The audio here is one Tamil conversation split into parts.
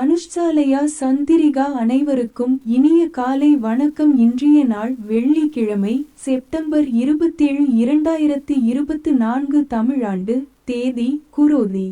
அனுஷ்சாலயா சந்திரிகா அனைவருக்கும் இனிய காலை வணக்கம். இன்றைய நாள் வெள்ளிக்கிழமை, செப்டம்பர் 27, 2024. தமிழாண்டு தேதி குரோதி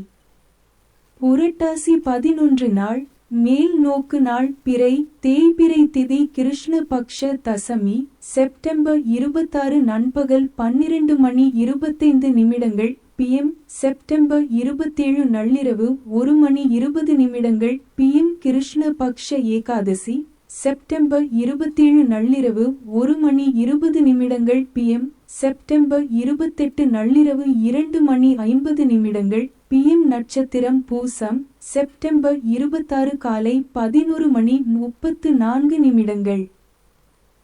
புரட்டாசி 11 நாள், மேல் நோக்கு நாள் பிறை, தேய்பிறை திதி, கிருஷ்ண பக்ஷ தசமி, செப்டம்பர் 26 நண்பகல் 12:25 PM. செப்டம்பர் 27 நள்ளிரவு 1:20 PM. கிருஷ்ண பக்ஷ ஏகாதசி, செப்டம்பர் 27 நள்ளிரவு 1:20 PM. செப்டம்பர் 28 நள்ளிரவு 2:50 PM. நட்சத்திரம் பூசம், செப்டம்பர் 26 காலை 11:34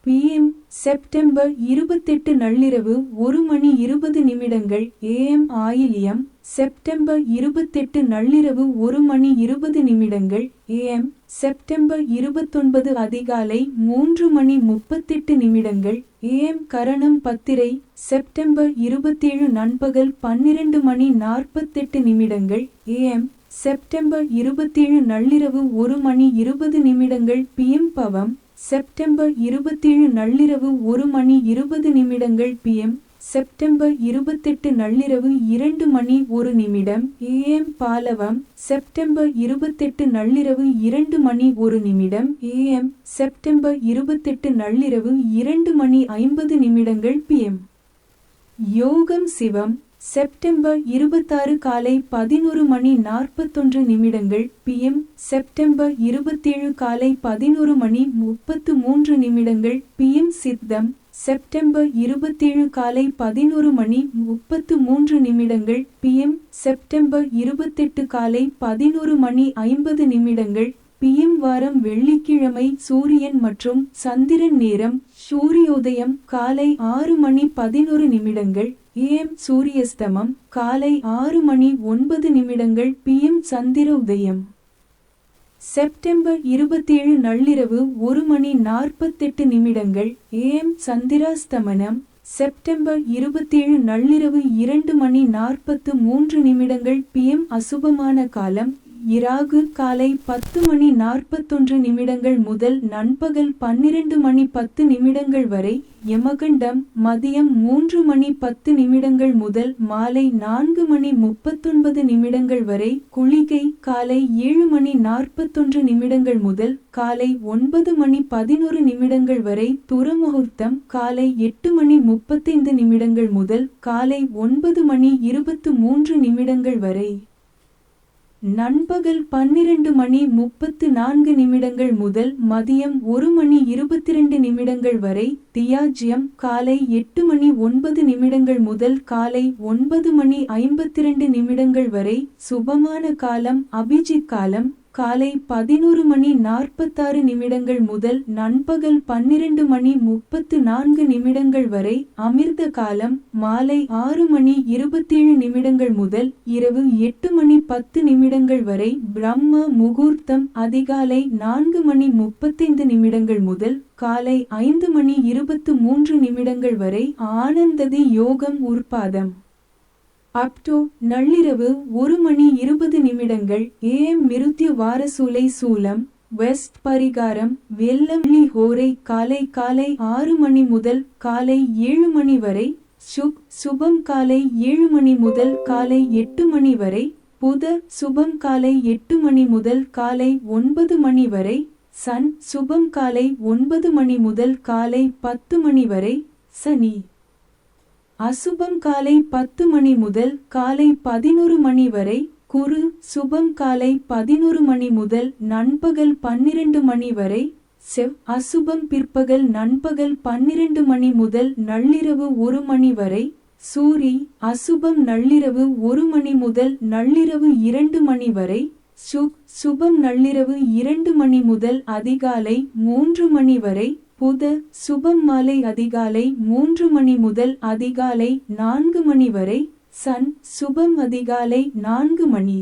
PM. செப்டம்பர் 28 நள்ளிரவு 1:20 AM. ஆயில்யம், செப்டம்பர் 28 நள்ளிரவு 1:20 AM. செப்டம்பர் 29 அதிகாலை 3:38 AM. கரணம் பத்திரை, செப்டம்பர் 27 நண்பகல் 12:48 AM. செப்டம்பர் 27 நள்ளிரவு 1:20 PM. பவம், செப்டம்பர் 27 நள்ளிரவு 1:20 PM. செப்டம்பர் 28 நள்ளிரவு 2:01 AM. பாலவம், செப்டம்பர் 28 நள்ளிரவு 2:01 AM. செப்டம்பர் 28 நள்ளிரவு 2:50 PM. யோகம் சிவம், செப்டம்பர் 26 காலை 11:41 PM. செப்டம்பர் 27 காலை 11:33 PM. சித்தம், செப்டம்பர் 27 காலை 11:33 PM. செப்டம்பர் 28 காலை 11:50 PM. வாரம் வெள்ளிக்கிழமை, சூரியன் மற்றும் சந்திரன் நேரம், சூரியோதயம் காலை 6:11 AM. சூரியஸ்தமம் காலை 6:09 PM. சந்திர உதயம் செப்டம்பர் 27 நள்ளிரவு 1:48 AM. சந்திராஸ்தமனம் செப்டம்பர் 27 நள்ளிரவு 2:43 PM. அசுபமான காலம் இராகு காலை 10:41 முதல் நண்பகல் 12:10 வரை. யமகண்டம் மதியம் 3:10 முதல் மாலை 4:39 வரை. குளிகை காலை 7:41 முதல் காலை 9:11 வரை. துரமுகூர்த்தம் காலை 8:35 முதல் காலை 9:23 வரை. நண்பகல் 12:34 முதல் மதியம் 1:22 வரை. தியாஜ்யம் காலை 8:09 முதல் காலை 9:52 வரை. சுபமான காலம் அபிஜித் காலம் காலை 11:46 முதல் நண்பகல் 12:34 வரை. அமிர்த காலம் மாலை 6:27 முதல் இரவு 8:10 வரை. பிரம்ம முகூர்த்தம் அதிகாலை 4:35 முதல் காலை 5:23 வரை. ஆனந்ததி யோகம் உற்பாதம் அப்டோ நள்ளிரவு 1:20 AM. மிருத்யு வாரசூலை சூலம், வெஸ்ட் பரிகாரம் வெள்ளம் ஹோரை காலை 6 முதல் காலை 7 வரை. சுபம் காலை 7 முதல் காலை 8 வரை. புத சுபம் காலை 8 முதல் காலை 9 வரை. சன் சுபம் காலை 9 முதல் காலை 10 வரை. சனி அசுபம் காலை 10 முதல் காலை 11 வரை. குரு சுபம் காலை 11 முதல் நண்பகல் 12 வரை. செவ் அசுபம் பிற்பகல் நண்பகல் 12 முதல் நள்ளிரவு 1 வரை. சூரி அசுபம் நள்ளிரவு 1 முதல் நள்ளிரவு 2 வரை. சுபம் நள்ளிரவு 2 முதல் அதிகாலை 3 வரை. புத சுபம் மாலை அதிகாலை 3 முதல் அதிகாலை 4 வரை. சன் சுபம் அதிகாலை 4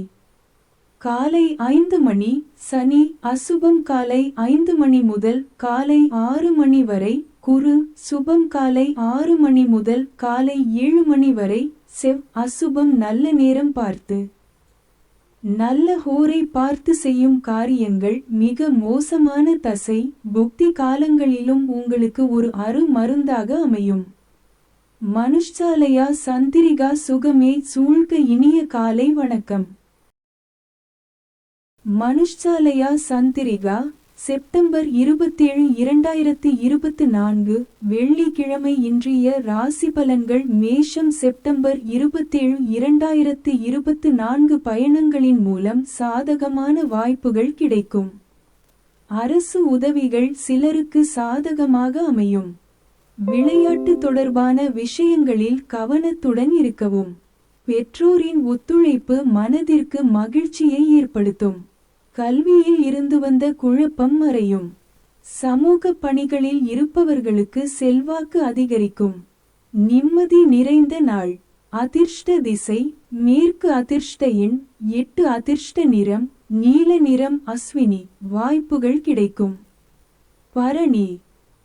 காலை 5 சனி அசுபம் காலை 5 முதல் காலை 6 வரை. குரு சுபம் காலை 6 முதல் காலை 7 வரை. செவ் அசுபம் நல்ல நேரம் பார்த்து நல்ல ஹோரை பார்த்து செய்யும் காரியங்கள் மிக மோசமான தசை புக்தி காலங்களிலும் உங்களுக்கு ஒரு மருந்தாக அமையும். மனுஷ்சாலயா சந்திரிகா சுகமே சூழ்க இனிய காலை வணக்கம். மனுஷ்சாலயா சந்திரிகா செப்டம்பர் 27, 2024 வெள்ளிக்கிழமை. இன்றைய ராசி பலன்கள். மேஷம் செப்டம்பர் 27, 2024 பயணங்களின் மூலம் சாதகமான வாய்ப்புகள் கிடைக்கும். அரசு உதவிகள் சிலருக்கு சாதகமாக அமையும். விளையாட்டு தொடர்பான விஷயங்களில் கவனத்துடன் இருக்கவும். பெற்றோரின் ஒத்துழைப்பு மனதிற்கு மகிழ்ச்சியை ஏற்படுத்தும். கல்வியில் இருந்து வந்த குழப்பம் மறையும். சமூக பணிகளில் இருப்பவர்களுக்கு செல்வாக்கு அதிகரிக்கும். நிம்மதி நிறைந்த நாள். அதிர்ஷ்ட திசை மேற்கு. அதிர்ஷ்ட எண் 8. அதிர்ஷ்ட நிறம் நீல நிறம். அஸ்வினி வாய்ப்புகள் கிடைக்கும். பரணி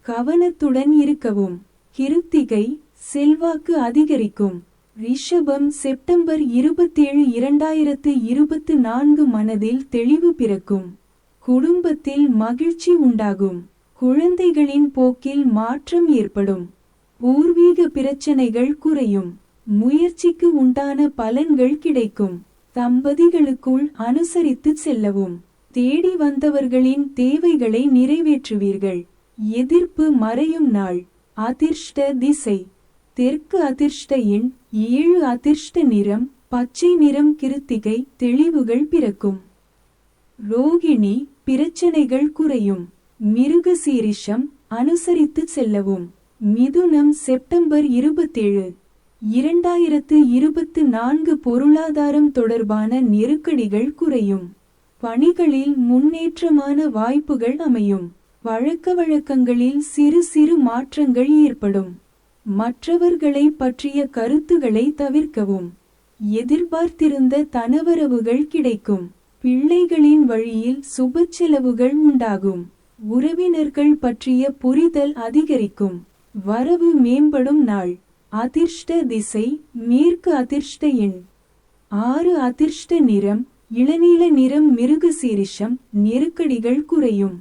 கவனத்துடன் இருக்கவும். கிருத்திகை செல்வாக்கு அதிகரிக்கும். ரிஷபம் செப்டம்பர் 27, 2024 மனதில் தெளிவு பிறக்கும். குடும்பத்தில் மகிழ்ச்சி உண்டாகும். குழந்தைகளின் போக்கில் மாற்றம் ஏற்படும். பூர்வீக பிரச்சனைகள் குறையும். முயற்சிக்கு உண்டான பலன்கள் கிடைக்கும். தம்பதிகளுக்குள் அனுசரித்து செல்லவும். தேடி வந்தவர்களின் தேவைகளை நிறைவேற்றுவீர்கள். எதிர்ப்பு மறையும் நாள். அதிர்ஷ்ட திசை தெற்கு. அதிர்ஷ்ட எண் 7. அதிர்ஷ்ட நிறம் பச்சை நிறம். கிருத்திகை தெளிவுகள் பிறக்கும். ரோகிணி பிரச்சனைகள் குறையும். மிருகசீரிஷம் அனுசரித்து செல்லவும். மிதுனம் செப்டம்பர் 27, 2024 பொருளாதாரம் தொடர்பான நெருக்கடிகள் குறையும். பணிகளில் முன்னேற்றமான வாய்ப்புகள் அமையும். பழக்கவழக்கங்களில் சிறு சிறு மாற்றங்கள் ஏற்படும். மற்றவர்களை பற்றிய கருத்துக்களை தவிர்க்கவும். எதிர்பார்த்திருந்த தனவரவுகள் கிடைக்கும். பிள்ளைகளின் வழியில் சுப செலவுகள் உண்டாகும். உறவினர்கள் பற்றிய புரிதல் அதிகரிக்கும். வரவு மேம்படும் நாள். அதிர்ஷ்ட திசை மேற்கு. அதிர்ஷ்ட எண் 6. அதிர்ஷ்ட நிறம் இளநீல நிறம். மிருகசீரிஷம் நெருக்கடிகள் குறையும்.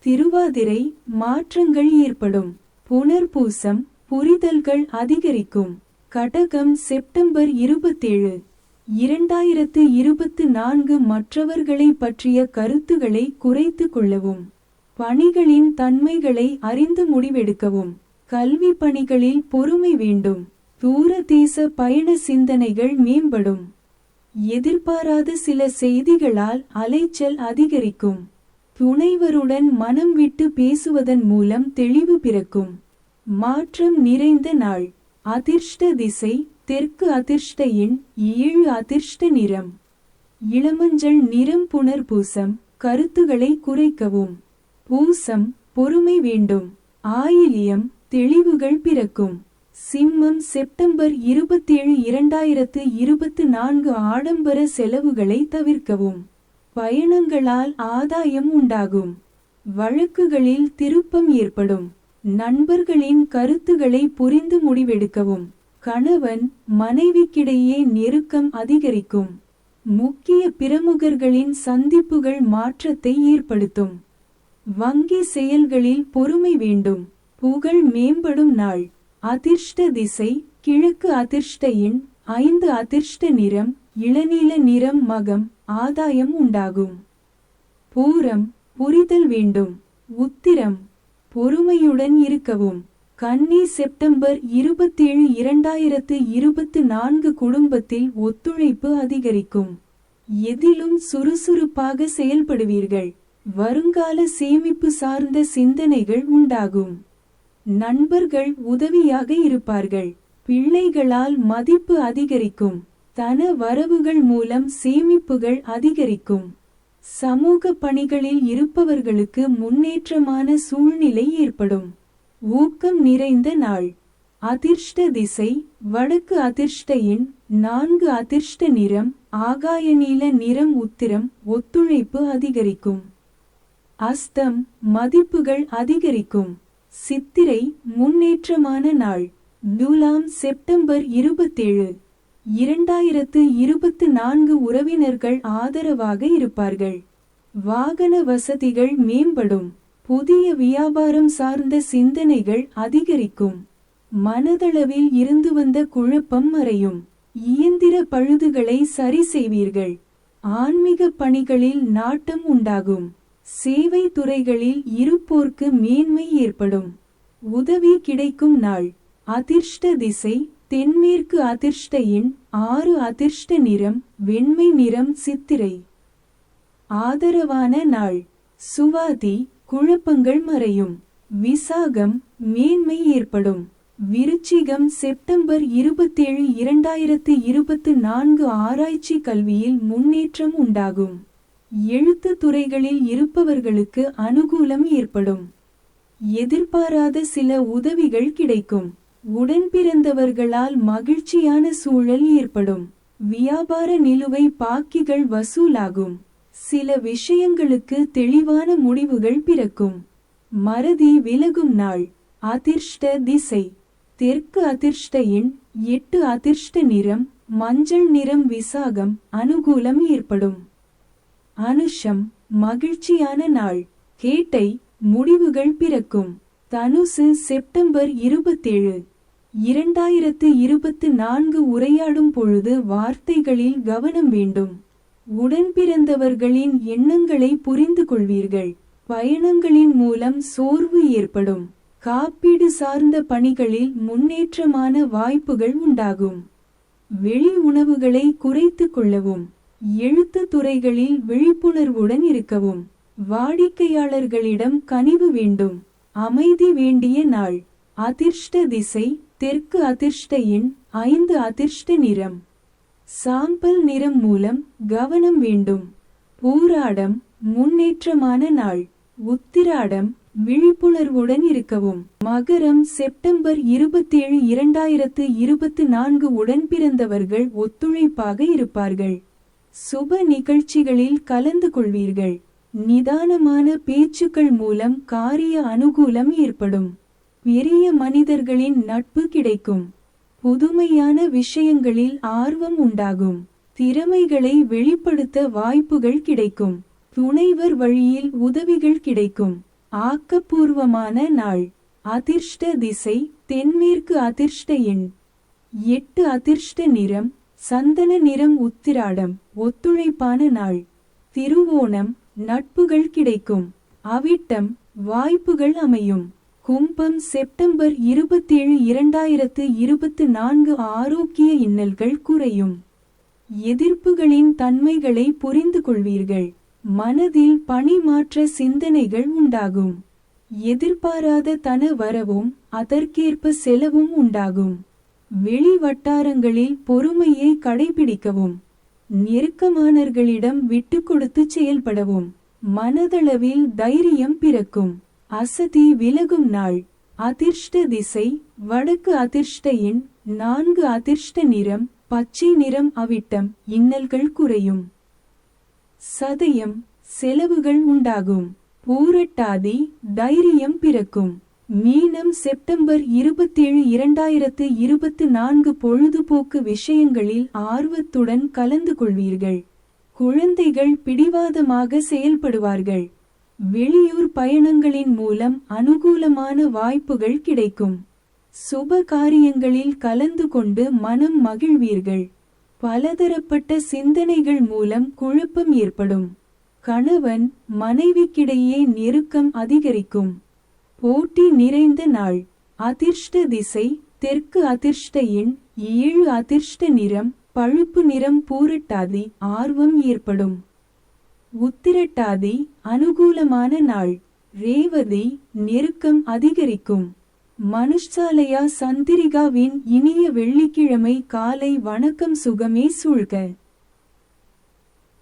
திருவாதிரை மாற்றங்கள் ஏற்படும். புனர்பூசம் புரிதல்கள் அதிகரிக்கும். கடகம் செப்டம்பர் 27, 2024 மற்றவர்களை பற்றிய கருத்துக்களை குறைத்து கொள்ளவும். பணிகளின் தன்மைகளை அறிந்து முடிவெடுக்கவும். கல்வி பணிகளில் பொறுமை வேண்டும். தூர தேச பயண சிந்தனைகள் மேம்படும். எதிர்பாராத சில செய்திகளால் அலைச்சல் அதிகரிக்கும். துணைவருடன் மனம் விட்டு பேசுவதன் மூலம் தெளிவு பிறக்கும். மாற்றம் நிறைந்த நாள். அதிர்ஷ்ட திசை தெற்கு. அதிர்ஷ்ட எண் 7. அதிர்ஷ்ட நிறம் இளமஞ்சள் நிறம். புனர்பூசம் கருத்துக்களை குறைக்கவும். பூசம் பொறுமை வேண்டும். ஆயில்யம் தெளிவுகள் பிறக்கும். சிம்மம் செப்டம்பர் 27, 2024 ஆடம்பர செலவுகளை தவிர்க்கவும். பயணங்களால் ஆதாயம் உண்டாகும். வழக்குகளில் திருப்பம் ஏற்படும். நண்பர்களின் கருத்துக்களை புரிந்து முடிவெடுக்கவும். கணவன் மனைவிக்கிடையே நெருக்கம் அதிகரிக்கும். முக்கிய பிரமுகர்களின் சந்திப்புகள் மாற்றத்தை ஏற்படுத்தும். வங்கி செயல்களில் பொறுமை வேண்டும். புகழ் மேம்படும் நாள். அதிர்ஷ்ட திசை கிழக்கு. அதிர்ஷ்ட எண் 5. அதிர்ஷ்ட நிறம் இளநீல நிறம். மகம் ஆதாயம் உண்டாகும். பூரம் புரிதல் வேண்டும். உத்திரம் பொறுமையுடன் இருக்கவும். கன்னி செப்டம்பர் 27, 2024 குடும்பத்தில் ஒத்துழைப்பு அதிகரிக்கும். எதிலும் சுறுசுறுப்பாக செயல்படுவீர்கள். வருங்கால சேமிப்பு சார்ந்த சிந்தனைகள் உண்டாகும். நண்பர்கள் உதவியாக இருப்பார்கள். பிள்ளைகளால் மதிப்பு அதிகரிக்கும். தன வரவுகள் மூலம் சேமிப்புகள் அதிகரிக்கும். சமூக பணிகளில் இருப்பவர்களுக்கு முன்னேற்றமான சூழ்நிலை ஏற்படும். ஊக்கம் நிறைந்த நாள். அதிர்ஷ்ட திசை வடக்கு. அதிர்ஷ்ட எண் 4. அதிர்ஷ்ட நிறம் ஆகாய நீல நிறம். உத்திரம் ஒத்துழைப்பு அதிகரிக்கும். அஸ்தம் மதிப்புகள் அதிகரிக்கும். சித்திரை முன்னேற்றமான நாள். துலாம் செப்டம்பர் 27, 2024 உறவினர்கள் ஆதரவாக இருப்பார்கள். வாகன வசதிகள் மேம்படும். புதிய வியாபாரம் சார்ந்த சிந்தனைகள் அதிகரிக்கும். மனதளவில் இருந்து வந்த குழப்பம் மறையும். இயந்திர பழுதுகளை சரி செய்வீர்கள். ஆன்மீக பணிகளில் நாட்டம் உண்டாகும். சேவை துறைகளில் இருப்போர்க்கு மேன்மை ஏற்படும். உதவி கிடைக்கும் நாள். அதிர்ஷ்ட திசை தென்மேற்கு. அதிர்ஷ்ட எண் 6. அதிர்ஷ்ட நிறம் வெண்மை நிறம். சித்திரை ஆதரவான நாள். சுவாதி குழப்பங்கள் மறையும். விசாகம் மேன்மை ஏற்படும். விருச்சிகம் செப்டம்பர் 27, 2024 ஆராய்ச்சி கல்வியில் முன்னேற்றம் உண்டாகும். எழுத்து துறைகளில் இருப்பவர்களுக்கு அனுகூலம் ஏற்படும். எதிர்பாராத சில உதவிகள் கிடைக்கும். உடன்பிறந்தவர்களால் மகிழ்ச்சியான சூழல் ஏற்படும். வியாபார நிலுவை பாக்கிகள் வசூலாகும். சில விஷயங்களுக்கு தெளிவான முடிவுகள் பிறக்கும். மறதி விலகும் நாள். அதிர்ஷ்ட திசை தெற்கு. அதிர்ஷ்ட எண் 8. அதிர்ஷ்ட நிறம் மஞ்சள் நிறம். விசாகம் அனுகூலம் ஏற்படும். அனுஷம் மகிழ்ச்சியான நாள். கேட்டை முடிவுகள் பிறக்கும். தனுசு செப்டம்பர் 27, 2024 உரையாடும் பொழுது வார்த்தைகளில் கவனம் வேண்டும். உடன்பிறந்தவர்களின் எண்ணங்களை புரிந்து கொள்வீர்கள். பயணங்களின் மூலம் சோர்வு ஏற்படும். காப்பீடு சார்ந்த பணிகளில் முன்னேற்றமான வாய்ப்புகள் உண்டாகும். வெளி உணவுகளை குறைத்து கொள்ளவும். எழுத்து துறைகளில் விழிப்புணர்வுடன் இருக்கவும். வாடிக்கையாளர்களிடம் கனிவு வேண்டும். அமைதி வேண்டிய நாள். அதிர்ஷ்ட திசை தெற்கு. அதிர்ஷ்ட எண் 5. அதிர்ஷ்ட நிறம் சாம்பல் நிறம். மூலம் கவனம் வேண்டும். பூராடம் முன்னேற்றமான நாள். உத்திராடம் விழிப்புணர்வுடன் இருக்கவும். மகரம் செப்டம்பர் 27, 2024 உடன்பிறந்தவர்கள் ஒத்துழைப்பாக இருப்பார்கள். சுப நிகழ்ச்சிகளில் கலந்து கொள்வீர்கள். நிதானமான பேச்சுக்கள் மூலம் காரிய அனுகூலம் ஏற்படும். பெரிய மனிதர்களின் நட்பு கிடைக்கும். புதுமையான விஷயங்களில் ஆர்வம் உண்டாகும். திறமைகளை வெளிப்படுத்த வாய்ப்புகள் கிடைக்கும். துணைவர் வழியில் உதவிகள் கிடைக்கும். ஆக்கப்பூர்வமான நாள். அதிர்ஷ்ட திசை தென்மேற்கு. அதிர்ஷ்ட எண் 8. அதிர்ஷ்ட நிறம் சந்தன நிறம். உத்திராடம் ஒத்துழைப்பான நாள். திருவோணம் நட்புகள் கிடைக்கும். அவிட்டம் வாய்ப்புகள் அமையும். கும்பம் செப்டம்பர் 27, 2024 ஆரோக்கிய இன்னல்கள் குறையும். எதிர்ப்புகளின் தன்மைகளை புரிந்து கொள்வீர்கள். மனதில் பணிமாற்ற சிந்தனைகள் உண்டாகும். எதிர்பாராத தன வரவும் அதற்கேற்ப செலவும் உண்டாகும். வெளி வட்டாரங்களில் பொறுமையை கடைபிடிக்கவும். நெருக்கமானவர்களிடம் விட்டு கொடுத்து செயல்படவும். மனதளவில் தைரியம் பிறக்கும். அசதி விலகும் நாள். அதிர்ஷ்ட திசை வடக்கு. அதிர்ஷ்ட எண் 4. அதிர்ஷ்ட நிறம் பச்சை நிறம். அவிட்டம் இன்னல்கள் குறையும். சதயம் செலவுகள் உண்டாகும். பூரட்டாதி தைரியம் பிறக்கும். மீனம் செப்டம்பர் 27, 2024 பொழுதுபோக்கு விஷயங்களில் ஆர்வத்துடன் கலந்து கொள்வீர்கள். குழந்தைகள் பிடிவாதமாக செயல்படுவார்கள். வெளியூர் பயணங்களின் மூலம் அனுகூலமான வாய்ப்புகள் கிடைக்கும். சுப காரியங்களில் கலந்து கொண்டு மனம் மகிழ்வீர்கள். பலதரப்பட்ட சிந்தனைகள் மூலம் குழப்பம் ஏற்படும். கணவன் மனைவிக்கிடையே நெருக்கம் அதிகரிக்கும். போட்டி நிறைந்த நாள். அதிர்ஷ்ட திசை தெற்கு. அதிர்ஷ்ட எண் 7. அதிர்ஷ்ட நிறம் பழுப்பு நிறம். பூரட்டாதி ஆர்வம் ஏற்படும். உத்திரட்டாதி அனுகூலமான நாள். ரேவதி நெருக்கம் அதிகரிக்கும். மனுஷாலயா சந்திரிகாவின் இனிய வெள்ளிக்கிழமை காலை வணக்கம். சுகமே சூழ்க.